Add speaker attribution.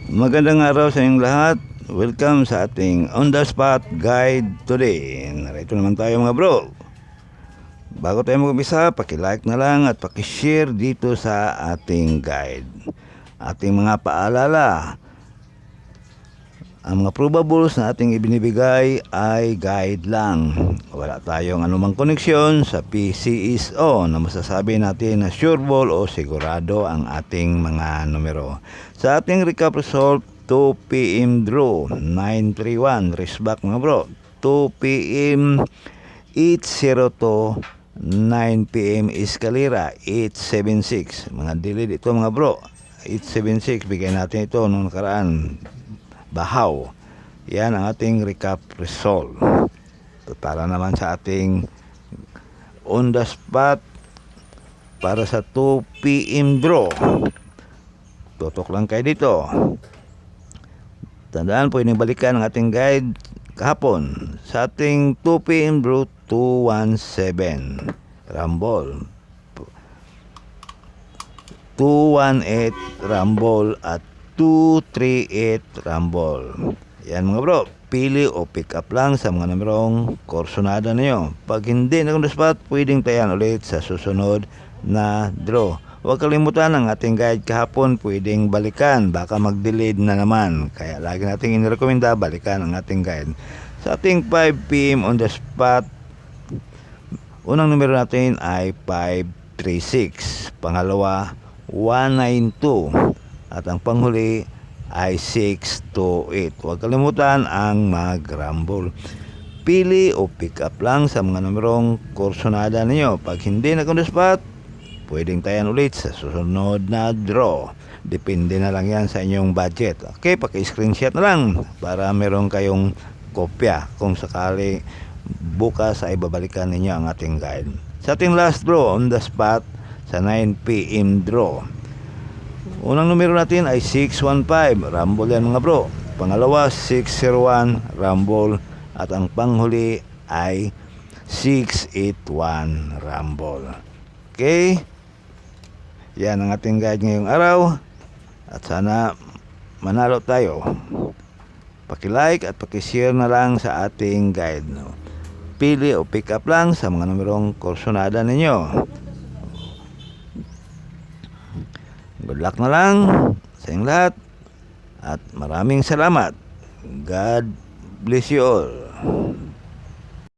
Speaker 1: Magandang araw sa inyong lahat. Welcome sa ating on the spot guide today. Narito naman tayo mga bro. Bago tayo mag-umpisa, paki-like na lang at paki-share dito sa ating guide. Ating mga paalala. Ang mga probables na ating ibinibigay ay guide lang. Wala tayong anumang koneksyon sa PCSO na masasabi natin na sure ball o sigurado ang ating mga numero. Sa ating recap result, 2 PM draw, 931, race back mga bro. 2 PM, 802, 9 PM Escalera, 876. Mga delete ito mga bro. 876, bigay natin ito nung nakaraan. Bahaw. Yan ang ating recap result. Para naman sa ating on the spot para sa 2 PM draw. Tutok lang kayo dito. Tandaan, pwedeng balikan ang ating guide kahapon. Sa ating 2 PM draw, 217 Rumble, 218 Rumble at 238 Rumble. Yan mga bro, pili o pick up lang sa mga numerong korsonada ninyo. Pag hindi na on the spot, pwedeng tayan ulit sa susunod na draw. Huwag kalimutan ang ating guide kahapon, pwedeng balikan, baka mag-delayed na naman. Kaya lagi nating inirekomenda balikan ang ating guide. Sa ating 5 PM on the spot, unang numero natin ay 536, pangalawa 192, at ang panghuli ay 628. Huwag kalimutan ang mag-rumble. Pili o pick up lang sa mga numerong korsonada ninyo. Pag hindi na on the spot, pwedeng tayan ulit sa susunod na draw. Depende na lang yan sa inyong budget. Okay, paki-screenshot na lang para meron kayong kopya kung sakali bukas ay babalikan ninyo ang ating guide. Sa ating last draw on the spot, sa 9 PM draw, unang numero natin ay 615, Rumble yan mga bro. Pangalawa 601, Rumble, at ang panghuli ay 681, Rumble. Okay, yan ang ating guide ngayong araw, at sana manalo tayo. Paki-like at paki-share na lang sa ating guide. Pili o pick up lang sa mga numerong korsonada ninyo. Good luck na lang sa inyong lahat at maraming salamat. God bless you all.